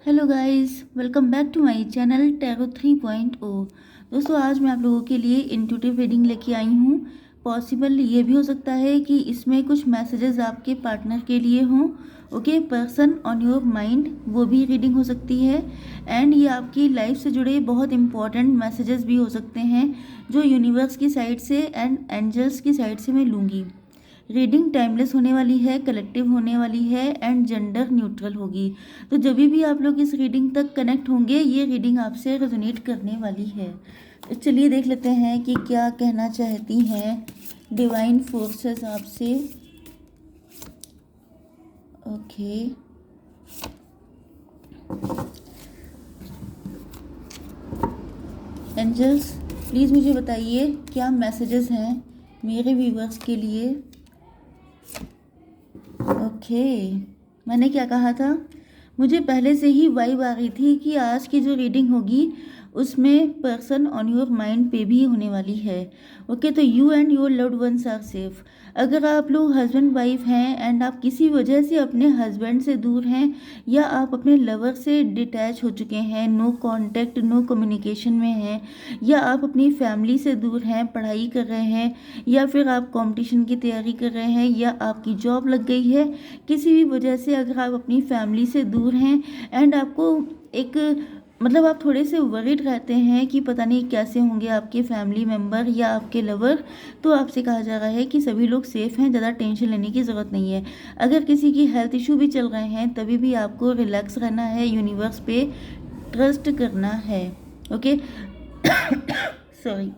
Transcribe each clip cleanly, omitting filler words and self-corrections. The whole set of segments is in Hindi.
Hello guys, welcome back to my channel tarot 3.0। दोस्तों, आज मैं आप लोगों के लिए इंट्यूटिव रीडिंग लेके आई हूँ। पॉसिबल ये भी हो सकता है कि इसमें कुछ मैसेजेस आपके पार्टनर के लिए हों। Okay, person on your mind, वो भी रीडिंग हो सकती है। एंड ये आपकी लाइफ से जुड़े बहुत इंपॉर्टेंट मैसेजेस भी हो सकते हैं, जो यूनिवर्स की साइड से एंड एंजल्स की साइड से मैं लूँगी। रीडिंग टाइमलेस होने वाली है, कलेक्टिव होने वाली है एंड जेंडर न्यूट्रल होगी। तो जब भी आप लोग इस रीडिंग तक कनेक्ट होंगे, ये रीडिंग आपसे रेजोनेट करने वाली है। तो चलिए देख लेते हैं कि क्या कहना चाहती हैं डिवाइन फोर्सेस आपसे। ओके, एंजल्स प्लीज़ मुझे बताइए क्या मैसेजेस हैं मेरे व्यूवर्स के लिए। ओके, मैंने क्या कहा था, मुझे पहले से ही वाइब आ रही थी कि आज की जो रीडिंग होगी उसमें पर्सन ऑन योर माइंड पे भी होने वाली है। ओके, तो you and your loved ones are safe. अगर आप लोग हस्बैंड वाइफ हैं एंड आप किसी वजह से अपने हस्बैंड से दूर हैं, या आप अपने लवर से डिटैच हो चुके हैं, नो कांटेक्ट नो कम्युनिकेशन में हैं, या आप अपनी फैमिली से दूर हैं, पढ़ाई कर रहे हैं, या फिर आप कंपटीशन की तैयारी कर रहे हैं, या आपकी जॉब लग गई है, किसी भी वजह से अगर आप अपनी फैमिली से दूर हैं एंड आपको एक मतलब आप थोड़े से वरीड रहते हैं कि पता नहीं कैसे होंगे आपके फैमिली मेम्बर या आपके लवर, तो आपसे कहा जा रहा है कि सभी लोग सेफ़ हैं, ज़्यादा टेंशन लेने की ज़रूरत नहीं है। अगर किसी की हेल्थ इशू भी चल रहे हैं तभी भी आपको रिलैक्स रहना है, यूनिवर्स पे ट्रस्ट करना है। Okay sorry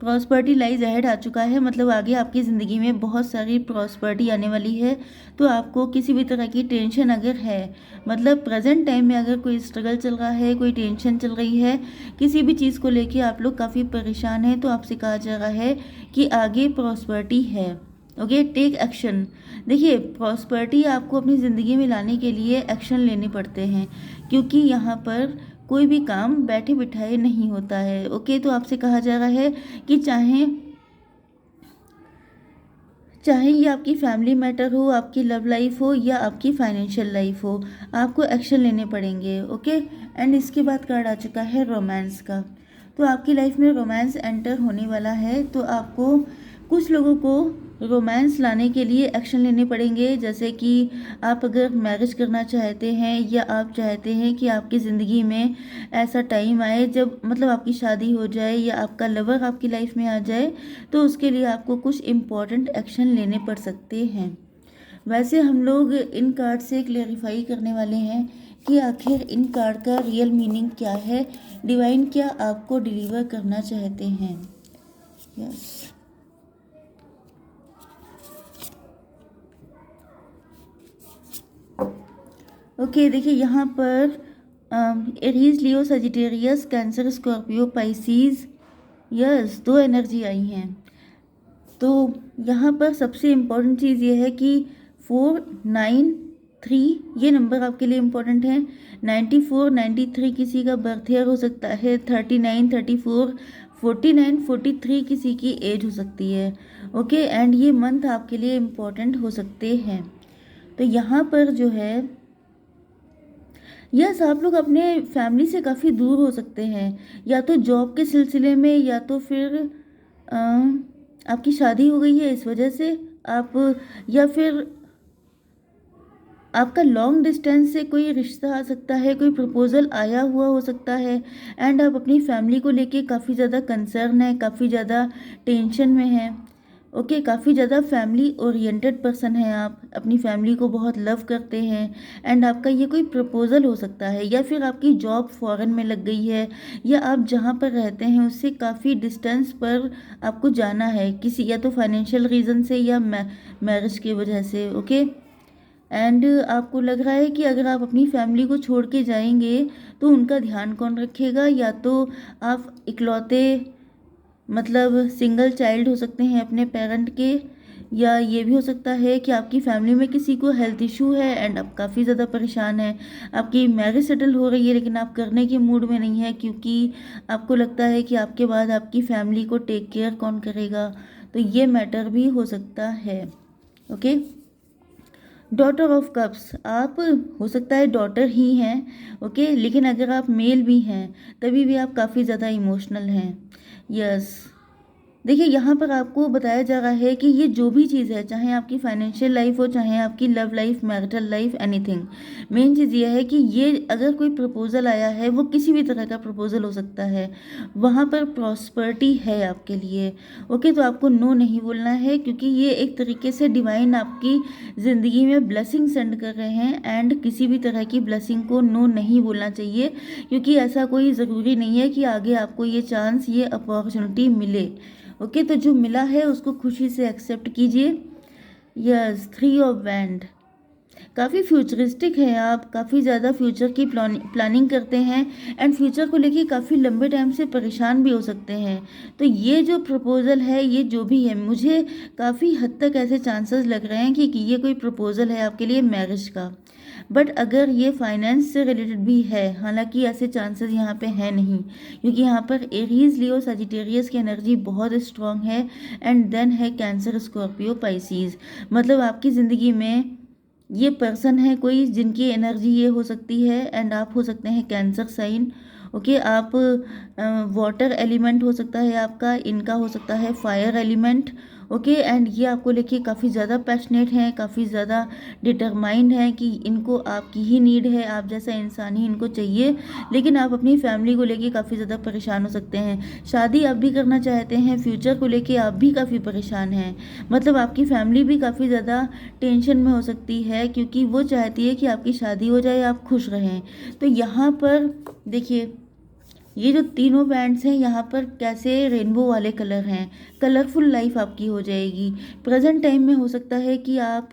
prosperity lies ahead आ चुका है, मतलब आगे आपकी ज़िंदगी में बहुत सारी प्रॉस्पर्टी आने वाली है। तो आपको किसी भी तरह की टेंशन अगर है, मतलब प्रेजेंट टाइम में अगर कोई स्ट्रगल चल रहा है, कोई टेंशन चल रही है, किसी भी चीज़ को लेके आप लोग काफ़ी परेशान हैं, तो आपसे कहा जा रहा है कि आगे प्रॉस्पर्टी है। Okay, take action. देखिए, प्रॉस्पर्टी आपको अपनी ज़िंदगी में लाने के लिए एक्शन लेने पड़ते हैं, क्योंकि यहाँ पर कोई भी काम बैठे बिठाए नहीं होता है। ओके, तो आपसे कहा जा रहा है कि चाहे चाहे ये आपकी फैमिली मैटर हो, आपकी लव लाइफ हो, या आपकी फाइनेंशियल लाइफ हो, आपको एक्शन लेने पड़ेंगे। ओके, एंड इसके बाद कार्ड आ चुका है रोमांस का। तो आपकी लाइफ में रोमांस एंटर होने वाला है, तो आपको कुछ लोगों को रोमांस लाने के लिए एक्शन लेने पड़ेंगे। जैसे कि आप अगर मैरिज करना चाहते हैं, या आप चाहते हैं कि आपकी ज़िंदगी में ऐसा टाइम आए जब मतलब आपकी शादी हो जाए, या आपका लवर आपकी लाइफ में आ जाए, तो उसके लिए आपको कुछ इम्पॉर्टेंट एक्शन लेने पड़ सकते हैं। वैसे हम लोग इन कार्ड से क्लेरिफाई करने वाले हैं कि आखिर इन कार्ड का रियल मीनिंग क्या है, डिवाइन क्या आपको डिलीवर करना चाहते हैं। यस, ओके, देखिए यहाँ पर Aries, Leo, Sagittarius, Cancer, Scorpio, Pisces, yes, दो एनर्जी आई हैं। तो यहाँ पर सबसे इम्पोर्टेंट चीज़ ये है कि 493 ये नंबर आपके लिए इम्पोर्टेंट है। 94 93 किसी का बर्थ ईयर हो सकता है। 39 34 49 43 किसी की एज हो सकती है। ओके, एंड ये मंथ आपके लिए इम्पोर्टेंट हो सकते हैं। तो यहाँ पर जो है, यस, आप लोग अपने फैमिली से काफ़ी दूर हो सकते हैं, या तो जॉब के सिलसिले में, या तो फिर अ, आपकी शादी हो गई है इस वजह से आप, या फिर आपका लॉन्ग डिस्टेंस से कोई रिश्ता आ सकता है, कोई प्रपोजल आया हुआ हो सकता है, एंड आप अपनी फैमिली को लेके काफ़ी ज़्यादा कंसर्न है, काफ़ी ज़्यादा टेंशन में हैं। ओके, काफ़ी ज़्यादा फैमिली ओरिएंटेड पर्सन हैं आप, अपनी फैमिली को बहुत लव करते हैं, एंड आपका ये कोई प्रपोजल हो सकता है, या फिर आपकी जॉब फॉरेन में लग गई है, या आप जहाँ पर रहते हैं उससे काफ़ी डिस्टेंस पर आपको जाना है, किसी या तो फाइनेंशियल रीज़न से, या मैरिज की वजह से। ओके, एंड आपको लग रहा है कि अगर आप अपनी फैमिली को छोड़ के जाएंगे तो उनका ध्यान कौन रखेगा, या तो आप इकलौते मतलब सिंगल चाइल्ड हो सकते हैं अपने पेरेंट के, या ये भी हो सकता है कि आपकी फैमिली में किसी को हेल्थ इशू है एंड आप काफ़ी ज़्यादा परेशान हैं। आपकी मैरिज सेटल हो रही है लेकिन आप करने के मूड में नहीं है, क्योंकि आपको लगता है कि आपके बाद आपकी फैमिली को टेक केयर कौन करेगा। तो ये मैटर भी हो सकता है। ओके, डॉटर ऑफ कप्स, आप हो सकता है डॉटर ही हैं, ओके, लेकिन अगर आप मेल भी हैं तभी भी आप काफ़ी ज़्यादा इमोशनल हैं। यस, देखिए यहाँ पर आपको बताया जा रहा है कि ये जो भी चीज़ है, चाहे आपकी फाइनेंशियल लाइफ हो, चाहे आपकी love life, marital life, anything, main चीज़ ये है कि ये अगर कोई प्रपोजल आया है, वो किसी भी तरह का प्रपोजल हो सकता है, वहाँ पर प्रॉस्पर्टी है आपके लिए, ओके। तो आपको नो नहीं बोलना है, क्योंकि ये एक तरीके से डिवाइन आपकी ज़िंदगी में ब्लेसिंग सेंड कर रहे हैं, एंड किसी भी तरह की ब्लेसिंग को नो नहीं बोलना चाहिए, क्योंकि ऐसा कोई ज़रूरी नहीं है कि आगे आपको ये चांस, ये अपॉर्चुनिटी मिले, ओके। तो जो मिला है उसको खुशी से एक्सेप्ट कीजिए। यस, 3 ऑफ वैंड, काफ़ी फ्यूचरिस्टिक है आप, काफ़ी ज़्यादा फ्यूचर की प्लानिंग करते हैं, एंड फ्यूचर को लेके काफ़ी लंबे टाइम से परेशान भी हो सकते हैं। तो ये जो प्रपोज़ल है, ये जो भी है, मुझे काफ़ी हद तक ऐसे चांसेस लग रहे हैं कि ये कोई प्रपोज़ल है आपके लिए मैरिज का। बट अगर ये फाइनेंस से रिलेटेड भी है, हालांकि ऐसे चांसेस यहाँ पे हैं नहीं, क्योंकि यहाँ पर एरीज, लियो, सजिटेरियस की एनर्जी बहुत स्ट्रांग है, एंड देन है कैंसर, स्कॉर्पियो, पाइसीज। मतलब आपकी ज़िंदगी में ये पर्सन है कोई जिनकी एनर्जी ये हो सकती है, एंड आप हो सकते हैं कैंसर साइन, ओके। आप वाटर एलिमेंट हो सकता है आपका, इनका हो सकता है फायर एलिमेंट, ओके। एंड ये आपको लेके काफ़ी ज़्यादा पैशनेट हैं, काफ़ी ज़्यादा डिटरमाइंड हैं कि इनको आपकी ही नीड है, आप जैसा इंसान ही इनको चाहिए, लेकिन आप अपनी फैमिली को लेके काफ़ी ज़्यादा परेशान हो सकते हैं। शादी आप भी करना चाहते हैं, फ्यूचर को लेके आप भी काफ़ी परेशान हैं, मतलब आपकी फैमिली भी काफ़ी ज़्यादा टेंशन में हो सकती है, क्योंकि वो चाहती है कि आपकी शादी हो जाए, आप खुश रहें। तो यहाँ पर देखिए, ये जो तीनों बैंड्स हैं यहाँ पर कैसे रेनबो वाले कलर हैं, कलरफुल लाइफ आपकी हो जाएगी। प्रेजेंट टाइम में हो सकता है कि आप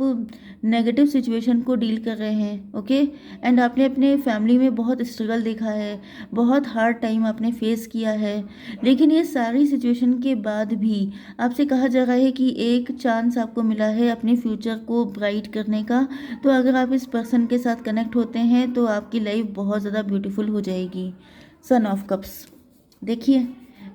नेगेटिव सिचुएशन को डील कर रहे हैं, ओके, एंड आपने अपने फैमिली में बहुत स्ट्रगल देखा है, बहुत हार्ड टाइम आपने फेस किया है, लेकिन ये सारी सिचुएशन के बाद भी आपसे कहा जा रहा है कि एक चांस आपको मिला है अपने फ्यूचर को ब्राइट करने का। तो अगर आप इस पर्सन के साथ कनेक्ट होते हैं तो आपकी लाइफ बहुत ज़्यादा ब्यूटीफुल हो जाएगी। सन ऑफ कप्स, देखिए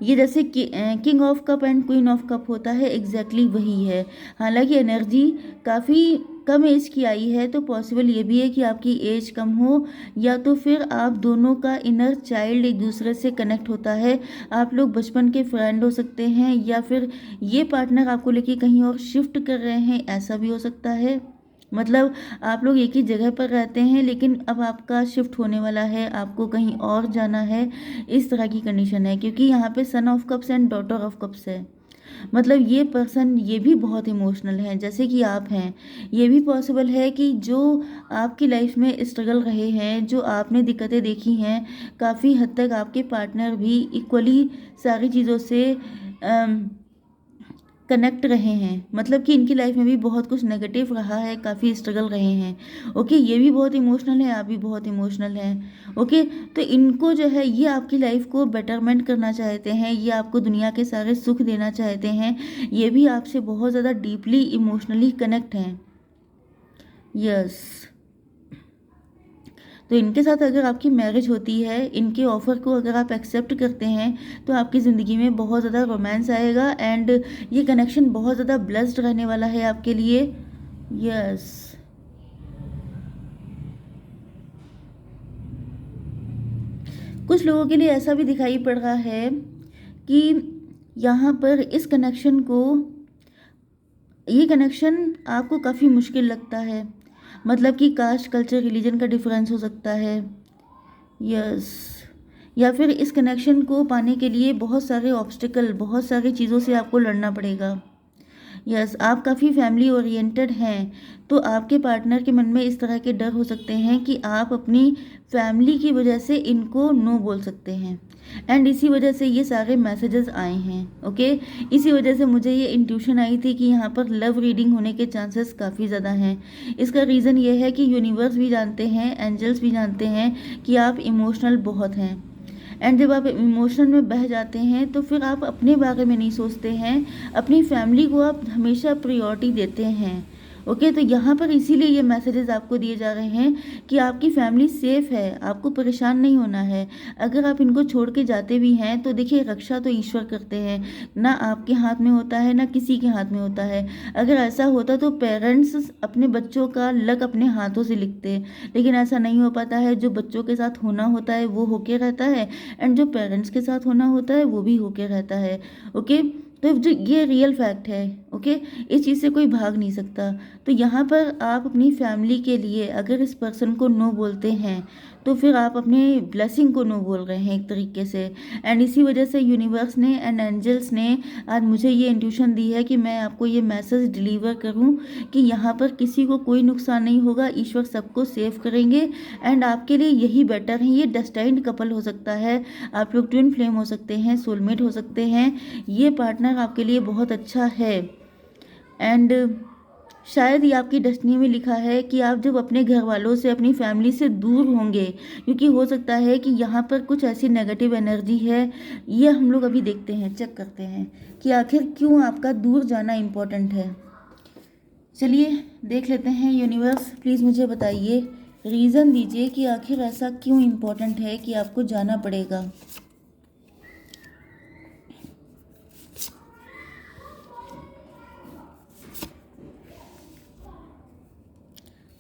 ये जैसे king of cup and queen of cup होता है, एग्जैक्टली वही है। हालांकि एनर्जी काफ़ी कम एज की आई है, तो पॉसिबल ये भी है कि आपकी एज कम हो, या तो फिर आप दोनों का इनर चाइल्ड एक दूसरे से कनेक्ट होता है, आप लोग बचपन के फ्रेंड हो सकते हैं, या फिर ये पार्टनर आपको लेके कहीं और शिफ्ट कर रहे हैं, ऐसा भी हो सकता है। मतलब आप लोग एक ही जगह पर रहते हैं, लेकिन अब आपका शिफ्ट होने वाला है, आपको कहीं और जाना है, इस तरह की कंडीशन है, क्योंकि यहाँ पे son of cups and daughter of cups है। मतलब ये पर्सन ये भी बहुत इमोशनल है, जैसे कि आप हैं। ये भी पॉसिबल है कि जो आपकी लाइफ में स्ट्रगल रहे हैं, जो आपने दिक्कतें देखी हैं, काफ़ी हद तक आपके पार्टनर भी इक्वली सारी चीज़ों से कनेक्ट रहे हैं, मतलब कि इनकी लाइफ में भी बहुत कुछ नेगेटिव रहा है, काफ़ी स्ट्रगल रहे हैं, ओके। ये भी बहुत इमोशनल है, आप भी बहुत इमोशनल हैं, ओके। तो इनको जो है, ये आपकी लाइफ को बेटरमेंट करना चाहते हैं, ये आपको दुनिया के सारे सुख देना चाहते हैं, ये भी आपसे बहुत ज़्यादा डीपली इमोशनली कनेक्ट हैं। यस, तो इनके साथ अगर आपकी मैरिज होती है, इनके ऑफ़र को अगर आप एक्सेप्ट करते हैं, तो आपकी ज़िंदगी में बहुत ज़्यादा रोमांस आएगा, एंड ये कनेक्शन बहुत ज़्यादा ब्लेस्ड रहने वाला है आपके लिए। यस, कुछ लोगों के लिए ऐसा भी दिखाई पड़ रहा है कि यहाँ पर इस कनेक्शन को, ये कनेक्शन आपको काफ़ी मुश्किल लगता है, मतलब कि कास्ट, कल्चर, रिलीजन का डिफरेंस हो सकता है। यस, या फिर इस कनेक्शन को पाने के लिए बहुत सारे ऑब्स्टिकल, बहुत सारी चीज़ों से आपको लड़ना पड़ेगा। यस, आप काफ़ी फैमिली ओरिएंटेड हैं, तो आपके पार्टनर के मन में इस तरह के डर हो सकते हैं कि आप अपनी फैमिली की वजह से इनको नो बोल सकते हैं, एंड इसी वजह से ये सारे मैसेजेस आए हैं, ओके। इसी वजह से मुझे ये इंट्यूशन आई थी कि यहाँ पर लव रीडिंग होने के चांसेस काफ़ी ज़्यादा हैं। इसका रीज़न ये है कि यूनिवर्स भी जानते हैं, एंजल्स भी जानते हैं कि आप इमोशनल बहुत हैं, एंड जब आप इमोशन में बह जाते हैं तो फिर आप अपने बारे में नहीं सोचते हैं, अपनी फैमिली को आप हमेशा प्रायोरिटी देते हैं, ओके, तो यहाँ पर इसीलिए ये मैसेजेस आपको दिए जा रहे हैं कि आपकी फैमिली सेफ है, आपको परेशान नहीं होना है। अगर आप इनको छोड़ के जाते भी हैं तो देखिए, रक्षा तो ईश्वर करते हैं, ना आपके हाथ में होता है ना किसी के हाथ में होता है। अगर ऐसा होता तो पेरेंट्स अपने बच्चों का लक अपने हाथों से लिखते, लेकिन ऐसा नहीं हो पाता है। जो बच्चों के साथ होना होता है वो होके रहता है, एंड जो पेरेंट्स के साथ होना होता है वो भी होके रहता है। ओके, तो जो ये रियल फैक्ट है, ओके, इस चीज़ से कोई भाग नहीं सकता। तो यहाँ पर आप अपनी फैमिली के लिए अगर इस पर्सन को नो बोलते हैं तो फिर आप अपने ब्लेसिंग को नो बोल रहे हैं एक तरीके से। एंड इसी वजह से यूनिवर्स ने एंड एंजल्स ने आज मुझे ये इंट्यूशन दी है कि मैं आपको ये मैसेज डिलीवर करूं कि यहाँ पर किसी को कोई नुकसान नहीं होगा, ईश्वर सबको सेव करेंगे। एंड आपके लिए यही बेटर है। ये डेस्टाइन्ड कपल हो सकता है, आप लोग ट्विन फ्लेम हो सकते हैं, सोलमेट हो सकते हैं। ये पार्टनर आपके लिए बहुत अच्छा है। एंड शायद ये आपकी डेस्टिनी में लिखा है कि आप जब अपने घर वालों से, अपनी फैमिली से दूर होंगे, क्योंकि हो सकता है कि यहाँ पर कुछ ऐसी नेगेटिव एनर्जी है। ये हम लोग अभी देखते हैं, चेक करते हैं कि आखिर क्यों आपका दूर जाना इम्पोर्टेंट है। चलिए देख लेते हैं। यूनिवर्स प्लीज़ मुझे बताइए, रीज़न दीजिए कि आखिर ऐसा क्यों इम्पोर्टेंट है कि आपको जाना पड़ेगा।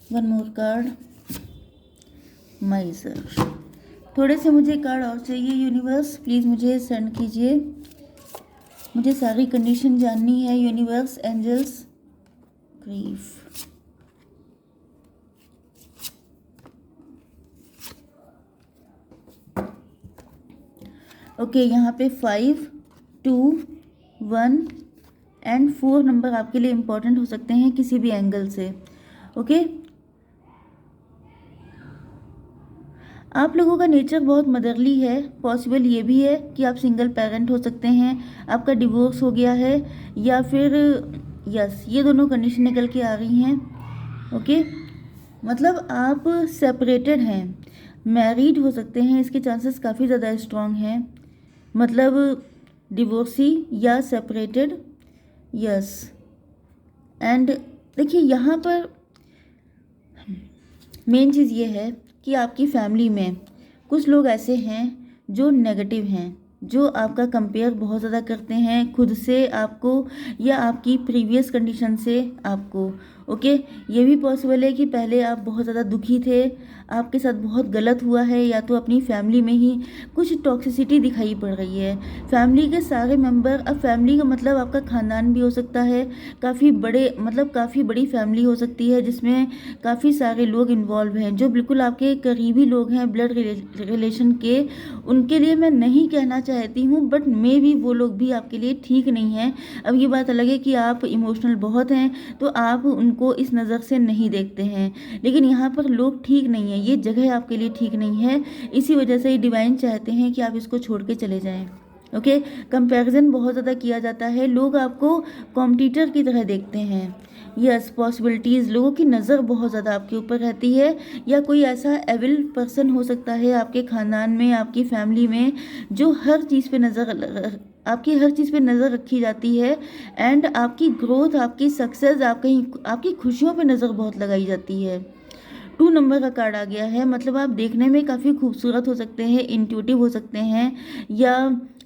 One more card, माइजर। थोड़े से मुझे कार्ड और चाहिए यूनिवर्स, प्लीज़ मुझे सेंड कीजिए। मुझे सारी कंडीशन जाननी है यूनिवर्स, एंजल्स, ग्रीफ। ओके, यहाँ पे 5, 2, 1 एंड 4 नंबर आपके लिए इम्पोर्टेंट हो सकते हैं किसी भी एंगल से। ओके, आप लोगों का नेचर बहुत मदरली है। पॉसिबल ये भी है कि आप सिंगल पेरेंट हो सकते हैं, आपका डिवोर्स हो गया है, या फिर यस, ये दोनों कंडीशन निकल के आ रही हैं। ओके, मतलब आप सेपरेटेड हैं, मैरिड हो सकते हैं, इसके चांसेस काफ़ी ज़्यादा स्ट्रॉन्ग हैं। मतलब डिवोर्सी या सेपरेटेड, यस। एंड देखिए, यहाँ पर मेन चीज़ ये है कि आपकी फैमिली में कुछ लोग ऐसे हैं जो नेगेटिव हैं, जो आपका कंपेयर बहुत ज़्यादा करते हैं खुद से, आपको, या आपकी प्रीवियस कंडीशन से आपको। ओके, ये भी पॉसिबल है कि पहले आप बहुत ज़्यादा दुखी थे, आपके साथ बहुत गलत हुआ है, या तो अपनी फैमिली में ही कुछ टॉक्सिसिटी दिखाई पड़ रही है। फैमिली के सारे मेंबर, अब फैमिली का मतलब आपका ख़ानदान भी हो सकता है, काफ़ी बड़े, मतलब काफ़ी बड़ी फैमिली हो सकती है जिसमें काफ़ी सारे लोग इन्वॉल्व हैं जो बिल्कुल आपके करीबी लोग हैं, ब्लड रिलेशन के। उनके लिए मैं नहीं कहना चाहती हूँ, बट मे भी वो लोग भी आपके लिए ठीक नहीं हैं। अब ये बात अलग है कि आप इमोशनल बहुत हैं तो आप उनको इस नज़र से नहीं देखते हैं, लेकिन यहाँ पर लोग ठीक नहीं है, ये जगह आपके लिए ठीक नहीं है। इसी वजह से डिवाइन चाहते हैं कि आप इसको छोड़ के चले जाएं। ओके, कंपैरिजन बहुत ज़्यादा किया जाता है, लोग आपको कॉम्पिटिटर की तरह देखते हैं। यस, पॉसिबिलिटीज़, लोगों की नज़र बहुत ज़्यादा आपके ऊपर रहती है, या कोई ऐसा एविल पर्सन हो सकता है आपके ख़ानदान में, आपकी फैमिली में, जो हर चीज़ पे नज़र, आपकी हर चीज़ पे नज़र रखी जाती है। एंड आपकी ग्रोथ, आपकी सक्सेस, आपकी खुशियों पे नज़र बहुत लगाई जाती है। 2 नंबर का कार्ड आ गया है, मतलब आप देखने में काफ़ी खूबसूरत हो सकते हैं, इंट्यूटिव हो सकते हैं, या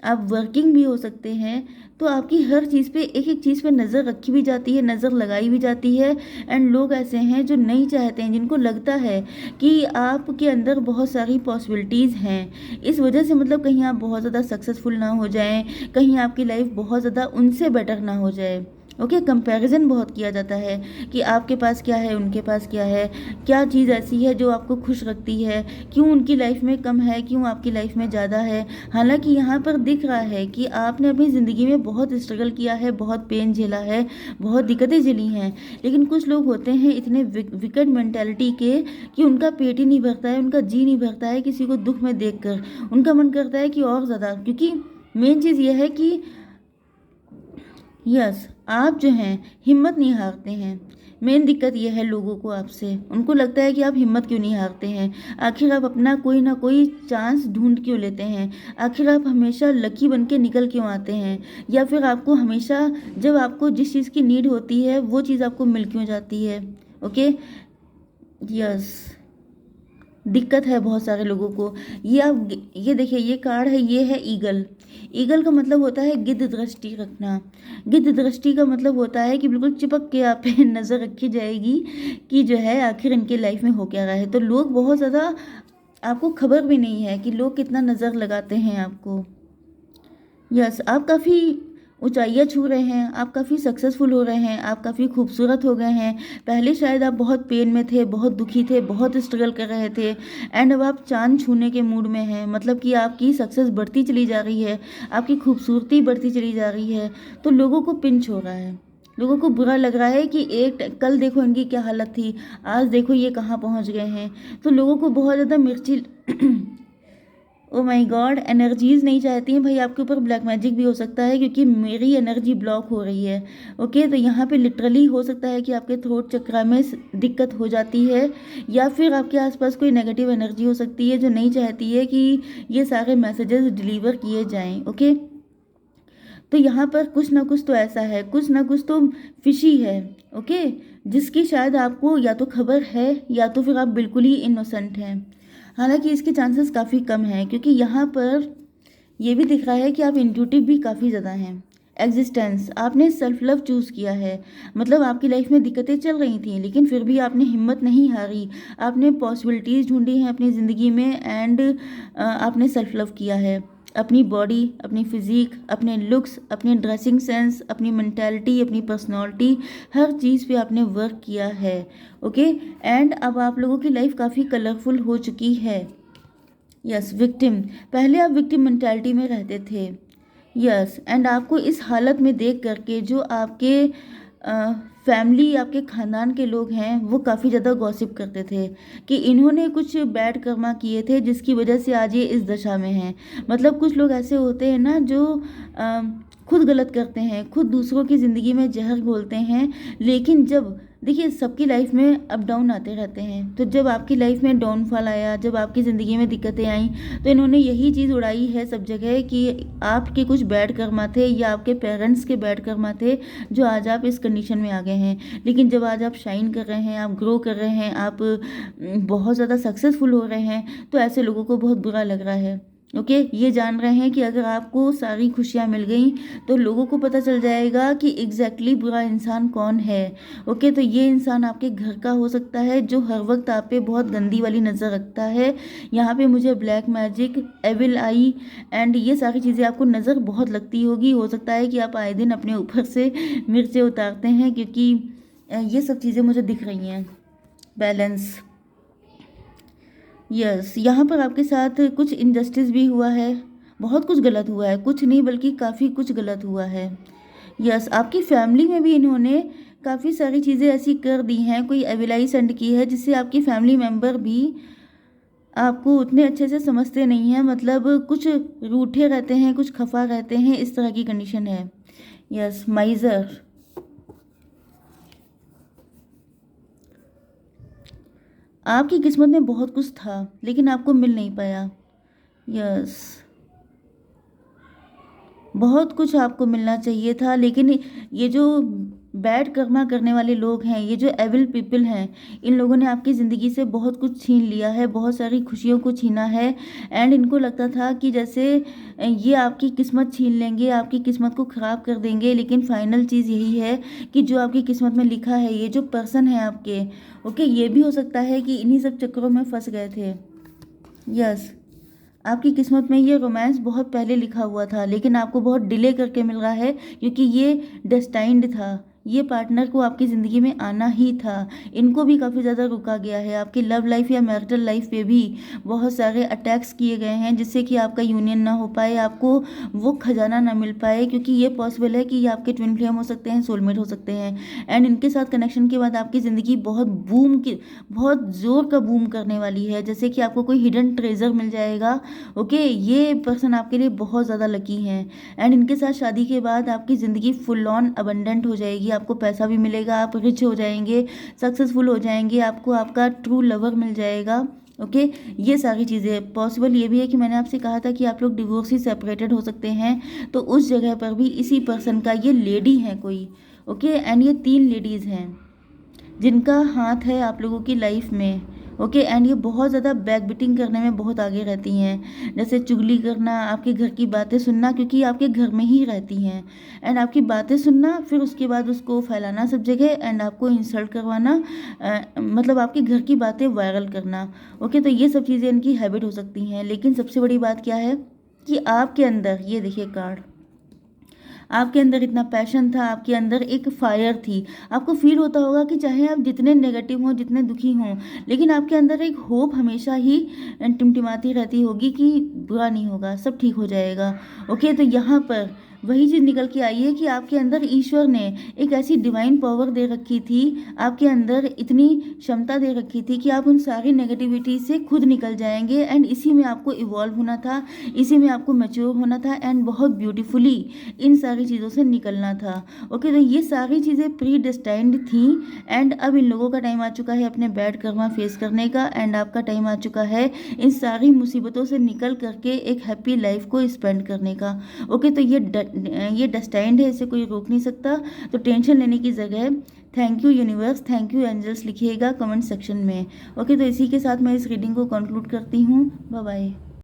आप वर्किंग भी हो सकते हैं। तो आपकी हर चीज़ पे, एक एक चीज़ पे नज़र रखी भी जाती है, नज़र लगाई भी जाती है। एंड लोग ऐसे हैं जो नहीं चाहते हैं, जिनको लगता है कि आपके अंदर बहुत सारी पॉसिबिलिटीज़ हैं, इस वजह से मतलब कहीं आप बहुत ज़्यादा सक्सेसफुल ना हो जाएं, कहीं आपकी लाइफ बहुत ज़्यादा उनसे बेटर ना हो जाए। ओके, कंपैरिजन बहुत किया जाता है कि आपके पास क्या है, उनके पास क्या है, क्या चीज़ ऐसी है जो आपको खुश रखती है, क्यों उनकी लाइफ में कम है, क्यों आपकी लाइफ में ज़्यादा है। हालांकि यहाँ पर दिख रहा है कि आपने अपनी ज़िंदगी में बहुत स्ट्रगल किया है, बहुत पेन झेला है, बहुत दिक्कतें झेली हैं, लेकिन कुछ लोग होते हैं इतने विकेड मेंटालिटी के कि उनका पेट ही नहीं भरता है, उनका जी नहीं भरता है किसी को दुख में देख कर। उनका मन करता है कि और ज़्यादा, क्योंकि मेन चीज़ यह है कि यस, आप जो हैं हिम्मत नहीं हारते हैं। मेन दिक्कत ये है लोगों को आपसे, उनको लगता है कि आप हिम्मत क्यों नहीं हारते हैं, आखिर आप अपना कोई ना कोई चांस ढूंढ क्यों लेते हैं, आखिर आप हमेशा लकी बन के निकल क्यों आते हैं, या फिर आपको हमेशा जब आपको जिस चीज़ की नीड होती है वो चीज़ आपको मिल क्यों जाती है। ओके, यस, दिक्कत है बहुत सारे लोगों को। ये देखिए, ये कार्ड है, ये है ईगल। ईगल का मतलब होता है गिद्ध दृष्टि रखना। गिद्ध दृष्टि का मतलब होता है कि बिल्कुल चिपक के आप पे नज़र रखी जाएगी कि जो है आखिर इनके लाइफ में हो क्या रहा है। तो लोग बहुत ज़्यादा, आपको खबर भी नहीं है कि लोग कितना नज़र लगाते हैं आपको। यस, आप काफ़ी ऊंचाइयाँ छू रहे हैं, आप काफ़ी सक्सेसफुल हो रहे हैं, आप काफ़ी खूबसूरत हो गए हैं। पहले शायद आप बहुत पेन में थे, बहुत दुखी थे, बहुत स्ट्रगल कर रहे थे, एंड अब आप चांद छूने के मूड में हैं। मतलब कि आपकी सक्सेस बढ़ती चली जा रही है, आपकी खूबसूरती बढ़ती चली जा रही है। तो लोगों को पिंच हो रहा है, लोगों को बुरा लग रहा है कि कल देखो इनकी क्या हालत थी, आज देखो ये कहाँ पहुँच गए हैं। तो लोगों को बहुत ज़्यादा मिर्ची ओ माय गॉड, एनर्जीज नहीं चाहती हैं भाई आपके ऊपर ब्लैक मैजिक भी हो सकता है, क्योंकि मेरी एनर्जी ब्लॉक हो रही है। ओके, तो यहाँ पे लिटरली हो सकता है कि आपके थ्रोट चक्रा में दिक्कत हो जाती है, या फिर आपके आसपास कोई नेगेटिव एनर्जी हो सकती है जो नहीं चाहती है कि ये सारे मैसेजेस डिलीवर किए जाएं। ओके, तो यहाँ पर कुछ ना कुछ तो ऐसा है, कुछ ना कुछ तो फिशी है। ओके, जिसकी शायद आपको या तो खबर है या तो फिर आप बिल्कुल ही इनोसेंट हैं। हालांकि इसके चांसेस काफ़ी कम हैं, क्योंकि यहाँ पर ये भी दिख रहा है कि आप इंट्यूटिव भी काफ़ी ज़्यादा हैं। एग्जिस्टेंस, आपने सेल्फ लव चूज़ किया है। मतलब आपकी लाइफ में दिक्कतें चल रही थी, लेकिन फिर भी आपने हिम्मत नहीं हारी, आपने पॉसिबिलिटीज़ ढूंढी हैं अपनी ज़िंदगी में, एंड आपने सेल्फ लव किया है। अपनी बॉडी, अपनी फिज़िक, अपने लुक्स, अपने ड्रेसिंग सेंस, अपनी मेंटालिटी, अपनी पर्सनालिटी, हर चीज़ पे आपने वर्क किया है। ओके, एंड अब आप लोगों की लाइफ काफ़ी कलरफुल हो चुकी है। यस, विक्टिम, पहले आप विक्टिम मेंटालिटी में रहते थे। यस, एंड आपको इस हालत में देख करके जो आपके फैमिली, आपके ख़ानदान के लोग हैं, वो काफ़ी ज़्यादा गॉसिप करते थे कि इन्होंने कुछ बैड कर्मा किए थे जिसकी वजह से आज ये इस दशा में हैं। मतलब कुछ लोग ऐसे होते हैं ना जो अ, खुद गलत करते हैं, खुद दूसरों की ज़िंदगी में जहर घोलते हैं, लेकिन जब देखिए सबकी लाइफ में अप डाउन आते रहते हैं, तो जब आपकी लाइफ में डाउनफॉल आया, जब आपकी ज़िंदगी में दिक्कतें आईं, तो इन्होंने यही चीज़ उड़ाई है सब जगह कि आपके कुछ बैड कर्मा थे या आपके पेरेंट्स के बैड कर्मा थे जो आज आप इस कंडीशन में आ गए हैं। लेकिन जब आज आप शाइन कर रहे हैं, आप ग्रो कर रहे हैं, आप बहुत ज़्यादा सक्सेसफुल हो रहे हैं, तो ऐसे लोगों को बहुत बुरा लग रहा है। ओके, ये जान रहे हैं कि अगर आपको सारी खुशियाँ मिल गई तो लोगों को पता चल जाएगा कि एग्जैक्टली बुरा इंसान कौन है। ओके, तो ये इंसान आपके घर का हो सकता है जो हर वक्त आप पे बहुत गंदी वाली नज़र रखता है। यहाँ पे मुझे black magic, evil eye and ये सारी चीज़ें आपको नज़र बहुत लगती होगी। हो सकता है कि आप आए दिन अपने ऊपर से मिर्चें उतारते हैं, क्योंकि ये सब चीज़ें मुझे दिख रही हैं। बैलेंस, यस, यहाँ पर आपके साथ कुछ इनजस्टिस भी हुआ है, बहुत कुछ गलत हुआ है, कुछ नहीं बल्कि काफ़ी कुछ गलत हुआ है। यस, आपकी फैमिली में भी इन्होंने काफ़ी सारी चीज़ें ऐसी कर दी हैं, कोई एविलाई सेंड की है जिससे आपकी फैमिली मेम्बर भी आपको उतने अच्छे से समझते नहीं हैं। मतलब कुछ रूठे रहते हैं, कुछ खफा रहते हैं, इस तरह की कंडीशन है। यस, माइजर, आपकी किस्मत में बहुत कुछ था लेकिन आपको मिल नहीं पाया। यस, बहुत कुछ आपको मिलना चाहिए था, लेकिन ये जो बैड कर्मा करने वाले लोग हैं, ये जो एविल पीपल हैं, इन लोगों ने आपकी ज़िंदगी से बहुत कुछ छीन लिया है, बहुत सारी खुशियों को छीना है। एंड इनको लगता था कि जैसे ये आपकी किस्मत छीन लेंगे, आपकी किस्मत को ख़राब कर देंगे, लेकिन फाइनल चीज़ यही है कि जो आपकी किस्मत में लिखा है, ये जो पर्सन है आपके, ओके, ये भी हो सकता है कि इन्हीं सब चक्करों में फंस गए थे। यस, आपकी किस्मत में ये रोमांस बहुत पहले लिखा हुआ था, लेकिन आपको बहुत डिले करके मिल रहा है, क्योंकि ये डेस्टाइंड था, ये पार्टनर को आपकी ज़िंदगी में आना ही था। इनको भी काफ़ी ज़्यादा रुका गया है, आपकी लव लाइफ या मैरिटल लाइफ पे भी बहुत सारे अटैक्स किए गए हैं जिससे कि आपका यूनियन ना हो पाए, आपको वो खजाना ना मिल पाए, क्योंकि ये पॉसिबल है कि ये आपके ट्विन फ्लेम हो सकते हैं, सोलमेट हो सकते हैं। एंड इनके साथ कनेक्शन के बाद आपकी ज़िंदगी बहुत ज़ोर का बूम करने वाली है, जैसे कि आपको कोई हिडन ट्रेजर मिल जाएगा। ओके, ये पर्सन आपके लिए बहुत ज़्यादा लकी हैं, एंड इनके साथ शादी के बाद आपकी ज़िंदगी फुल ऑन अबंडेंट हो जाएगी, आपको पैसा भी मिलेगा, आप रिच हो जाएंगे, सक्सेसफुल हो जाएंगे, आपको आपका ट्रू लवर मिल जाएगा। ओके ये सारी चीज़ें पॉसिबल। ये भी है कि मैंने आपसे कहा था कि आप लोग डिवोर्स सेपरेटेड हो सकते हैं, तो उस जगह पर भी इसी पर्सन का ये लेडी है कोई। ओके एंड ये 3 लेडीज़ हैं जिनका हाथ है आप लोगों की लाइफ में। ओके एंड ये बहुत ज़्यादा बैक बिटिंग करने में बहुत आगे रहती हैं, जैसे चुगली करना, आपके घर की बातें सुनना, क्योंकि आपके घर में ही रहती हैं, एंड आपकी बातें सुनना, फिर उसके बाद उसको फैलाना सब जगह एंड आपको इंसल्ट करवाना, मतलब आपके घर की बातें वायरल करना। ओके तो ये सब चीज़ें इनकी हैबिट हो सकती हैं। लेकिन सबसे बड़ी बात क्या है कि आपके अंदर, ये देखिए कार्ड, आपके अंदर इतना पैशन था, आपके अंदर एक फायर थी। आपको फील होता होगा कि चाहे आप जितने नेगेटिव हों, जितने दुखी हों, लेकिन आपके अंदर एक होप हमेशा ही टिमटिमाती रहती होगी कि बुरा नहीं होगा, सब ठीक हो जाएगा। ओके तो यहाँ पर वही चीज़ निकल के आई है कि आपके अंदर ईश्वर ने एक ऐसी डिवाइन पावर दे रखी थी, आपके अंदर इतनी क्षमता दे रखी थी कि आप उन सारी नेगेटिविटी से खुद निकल जाएंगे, एंड इसी में आपको इवॉल्व होना था, इसी में आपको मैच्योर होना था, एंड बहुत ब्यूटीफुली इन सारी चीज़ों से निकलना था। ओके तो ये सारी चीज़ें प्री डेस्टाइंड थी, एंड अब इन लोगों का टाइम आ चुका है अपने बैड कर्मा फेस करने का, एंड आपका टाइम आ चुका है इन सारी मुसीबतों से निकल करके एक हैप्पी लाइफ को स्पेंड करने का। ओके तो ये डेस्टाइंड है, इसे कोई रोक नहीं सकता, तो टेंशन लेने की जगह thank you universe, thank you angels लिखिएगा कमेंट सेक्शन में। ओके तो इसी के साथ मैं इस रीडिंग को कंक्लूड करती हूँ। Bye bye.